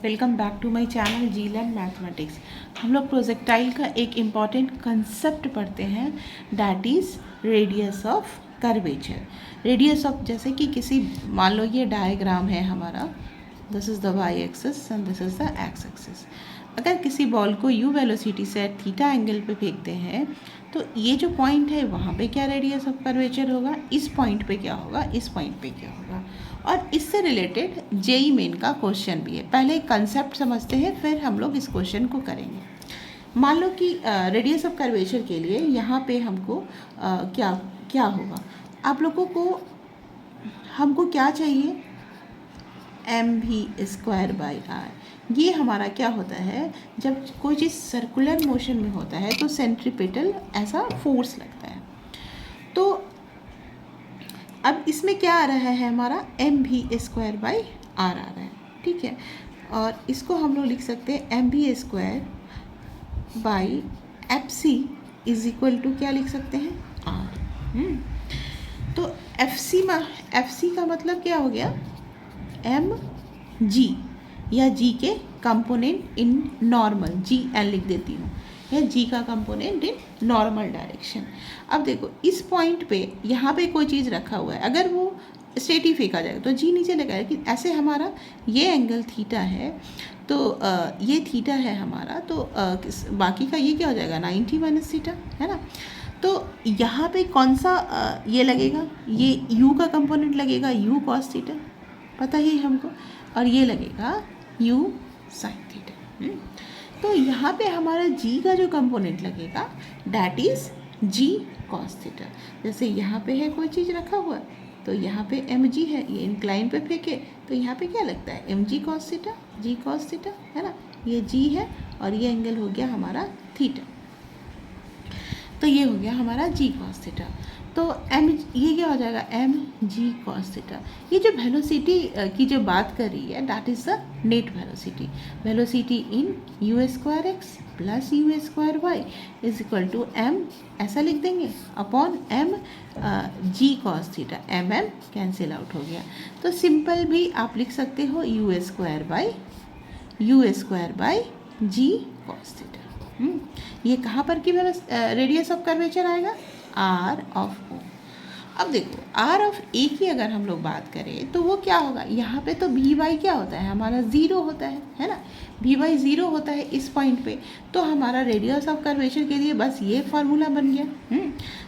Welcome back to my channel G learn mathematics. हम लोग projectile का एक इम्पॉर्टेंट कंसेप्ट पढ़ते हैं, that is radius of curvature. Radius of, जैसे कि किसी, मान लो ये डायग्राम है हमारा, this is the Y axis and this is the X axis. अगर किसी बॉल को यू वेलोसिटी से थीटा एंगल पे फेंकते हैं तो ये जो पॉइंट है वहाँ पे क्या रेडियस ऑफ कर्वेचर होगा, इस पॉइंट पे क्या होगा, इस पॉइंट पे क्या होगा। और इससे रिलेटेड जेई मेन का क्वेश्चन भी है। पहले कंसेप्ट समझते हैं, फिर हम लोग इस क्वेश्चन को करेंगे। मान लो कि रेडियस ऑफ कर्वेचर के लिए यहाँ पे हमको क्या क्या होगा, आप लोगों को हमको क्या चाहिए, एम भी स्क्वायर बाई आर। ये हमारा क्या होता है, जब कोई चीज़ सर्कुलर मोशन में होता है तो सेंट्रीपिटल ऐसा फोर्स लगता है। तो अब इसमें क्या आ रहा है, हमारा एम भी स्क्वायर बाई आर आ रहा है, ठीक है। और इसको हम लोग लिख सकते हैं एम भी square by F C is equal to क्या लिख सकते हैं, आर। तो एफ सी का मतलब क्या हो गया, एम जी, या जी के component in normal, G N लिख देती हूँ, या जी का कंपोनेंट इन नॉर्मल डायरेक्शन। अब देखो इस पॉइंट पे यहाँ पे कोई चीज़ रखा हुआ है, अगर वो स्ट्रेट ही फेंका जाएगा तो जी नीचे लगाएगा, कि ऐसे हमारा ये एंगल थीटा है, तो ये थीटा है हमारा, तो बाकी का ये क्या हो जाएगा, 90 माइनस थीटा, है ना। तो यहाँ पे कौन सा ये लगेगा, ये u का कंपोनेंट लगेगा, u कॉस थीटा, पता ही हमको, और ये लगेगा u साइन थीटा। तो यहाँ पे हमारा g का जो कंपोनेंट लगेगा that is g cos theta. जैसे यहाँ पे है कोई चीज़ रखा हुआ, तो यहाँ पे mg है, ये इंक्लाइन पे फेंके तो यहाँ पे क्या लगता है, mg cos theta, g cos theta, है ना। ये g है और ये एंगल हो गया हमारा थीटा, तो ये हो गया हमारा जी कॉस थीटा। तो एम, ये क्या हो जाएगा, एम जी कॉस थीटा। ये जो वेलोसिटी की जो बात कर रही है that is the net velocity. Velocity in U square X plus U square Y is equal to M, ऐसा लिख देंगे, upon M G cos theta. M M cancel out हो गया, तो सिंपल भी आप लिख सकते हो U square by ji cos theta. ये कहाँ पर की रेडियस ऑफ कर्वेचर आएगा, आर ऑफ ओ। अब देखो आर ऑफ ए की अगर हम लोग बात करें तो वो क्या होगा, यहाँ पे तो भी वाई क्या होता है, हमारा ज़ीरो होता है ना। भी वाई ज़ीरो होता है इस पॉइंट पे, तो हमारा रेडियस ऑफ कर्वेचर के लिए बस ये फार्मूला बन गया।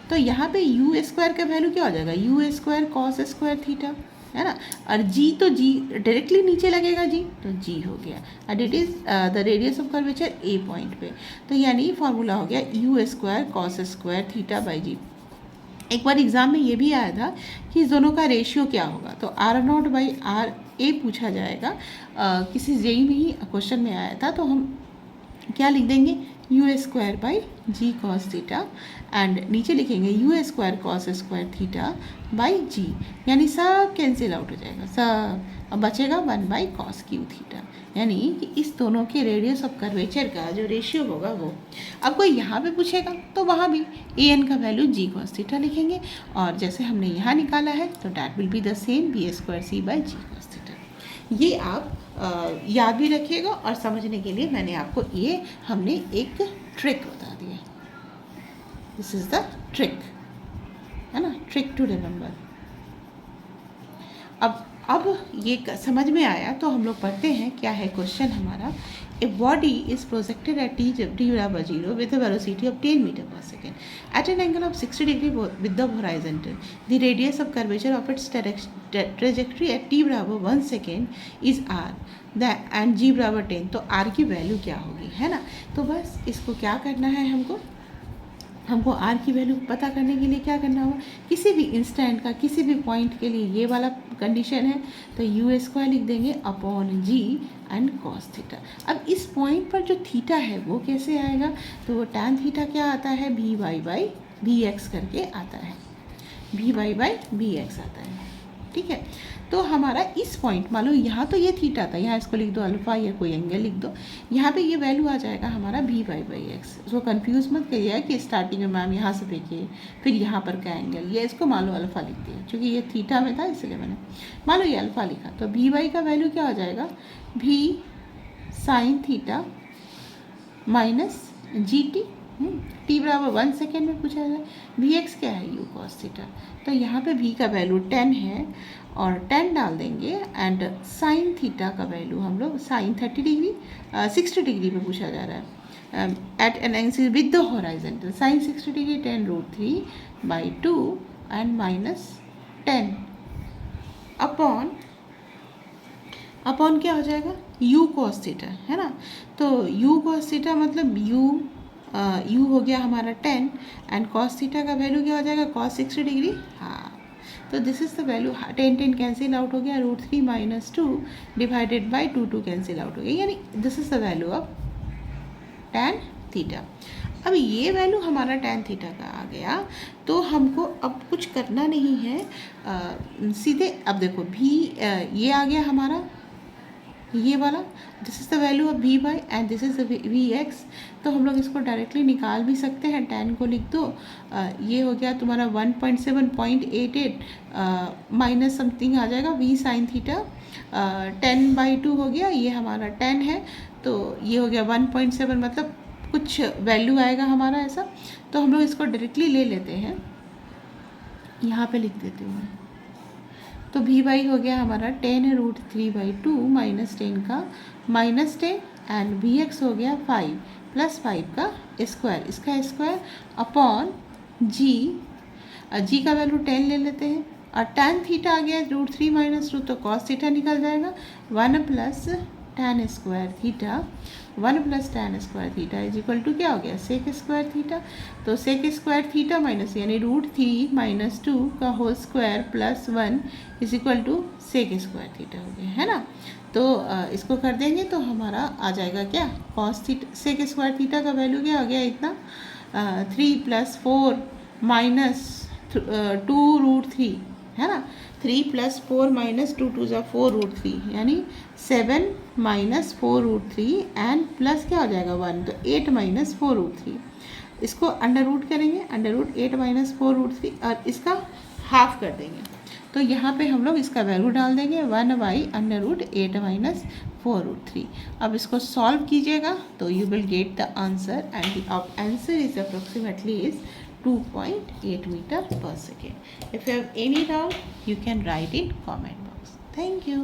तो यहाँ पे यू स्क्वायर का वैल्यू क्या हो जाएगा, you square cos square theta, है ना। और जी, तो जी डायरेक्टली नीचे लगेगा, जी तो जी हो गया, and it is the radius of curvature a point पे। तो यानी फॉर्मूला हो गया u square cos square theta by g. एक बार एग्जाम में ये भी आया था कि इस दोनों का रेशियो क्या होगा, तो are not by R A पूछा जाएगा। किसी जेई में ही क्वेश्चन में आया था, तो हम क्या लिख देंगे, u square by ji cos theta, and नीचे लिखेंगे u square cos square theta by g, यानी सब कैंसिल आउट हो जाएगा सब, अब बचेगा 1 बाई कॉस क्यू थीटा। यानी कि इस दोनों के रेडियस ऑफ कर्वेचर का जो रेशियो होगा वो, अब कोई यहाँ पे पूछेगा तो वहाँ भी ए एन का वैल्यू जी कॉस थीटा लिखेंगे, और जैसे हमने यहाँ निकाला है तो that will be the same B square C by ji cos theta. ये आप याद भी रखिएगा, और समझने के लिए मैंने आपको ये हमने एक ट्रिक बता दिया, दिस इज़ द ट्रिक, है ना, ट्रिक टू रिमेंबर। अब ये समझ में आया तो हम लोग पढ़ते हैं क्या है क्वेश्चन हमारा। A body is projected at t बराबर 0 with a velocity of 10 metre per second at an angle of 60 degree with the horizontal. The radius of curvature of its trajectory at t बराबर 1 second is r and g बराबर 10। तो r की value क्या होगी, है ना। तो बस इसको क्या करना है, हमको r की वैल्यू पता करने के लिए क्या करना होगा, किसी भी इंस्टेंट का किसी भी पॉइंट के लिए ये वाला कंडीशन है, तो यू स्क्वायर लिख देंगे upon G and cos theta. अब इस पॉइंट पर जो थीटा है वो कैसे आएगा, तो वो टैन थीटा क्या आता है, भी वाई बाई बी एक्स करके आता है, भी वाई बाई बी एक्स आता है, ठीक है। तो हमारा इस पॉइंट, मान लो यहाँ तो ये थीटा था, यहाँ इसको लिख दो अल्फ़ा या कोई एंगल लिख दो, यहाँ पे ये वैल्यू आ जाएगा हमारा भी वाई बाई एक्स। इसको कंफ्यूज मत करिए कि स्टार्टिंग में मैम यहाँ से देखिए फिर यहाँ पर का एंगल, ये इसको मान लो अल्फ़ा लिख दिया, क्योंकि ये थीटा में था इसलिए मैंने मान लो ये अल्फ़ा लिखा, तो भी वाई का वैल्यू क्या हो जाएगा, भी sine theta minus G T, T बराबर 1 सेकेंड में पूछा जाए। वी एक्स क्या है, यू कॉस थीटा। तो यहाँ पे वी का वैल्यू 10 है और 10 डाल देंगे एंड साइन थीटा का वैल्यू हम लोग साइन 30 डिग्री 60 डिग्री पे पूछा जा रहा है at an angle with the horizontal. Sine 60 degree 10√3/2 and minus 10 upon क्या हो जाएगा, u cos थीटा, है ना। तो u cos थीटा मतलब u हो गया हमारा 10 एंड cos थीटा का वैल्यू क्या हो जाएगा, cos 60 डिग्री। हाँ, तो this is the value. 10 cancel out हो गया, √3 - 2 डिवाइडेड बाई 2 कैंसिल आउट हो गया, यानी this is the value of tan theta. अब ये वैल्यू हमारा tan थीटा का आ गया, तो हमको अब कुछ करना नहीं है, सीधे अब देखो भी ये आ गया हमारा ये वाला, this is the value of v by and this is V X. तो हम लोग इसको डायरेक्टली निकाल भी सकते हैं, tan को लिख दो, ये हो गया तुम्हारा 1.7.88 माइनस समथिंग आ जाएगा v साइन थीटा, 10/2 हो गया, ये हमारा 10 है, तो ये हो गया 1.7, मतलब कुछ वैल्यू आएगा हमारा ऐसा। तो हम लोग इसको डायरेक्टली ले लेते हैं, यहाँ पे लिख देती हूँ मैं। तो v बाई हो गया हमारा 10√3/2 माइनस 10 का माइनस 10 एंड वी एक्स हो गया 5 + 5 का स्क्वायर, इसका स्क्वायर अपॉन जी का वैल्यू 10 ले लेते हैं और tan थीटा आ गया √3 - 2, तो cos थीटा निकल जाएगा 1 + tan square theta, 1 + tan square theta is equal to क्या हो गया, सेक स्क्वायर थीटा। तो सेक स्क्वायर थीटा माइनस यानी √3 - 2 का whole square plus 1 is equal to sec square theta हो गया, है ना। तो इसको कर देंगे तो हमारा आ जाएगा क्या, cos theta, sec square theta का वैल्यू क्या हो गया इतना 3 + 4 - 2√3, है ना। 3 + 4 - 2 2 = 4√3 यानी 7 - 4√3 एंड प्लस क्या हो जाएगा 1, तो 8 - 4√3। इसको अंडर रूट करेंगे, √8 - 4√3 और इसका हाफ कर देंगे। तो यहाँ पे हम लोग इसका वैल्यू डाल देंगे 1/√8 - 4√3। अब इसको सॉल्व कीजिएगा तो you will get the answer and the answer is approximately is 2.8 meter per second. If you have any doubt, you can write in comment box. Thank you.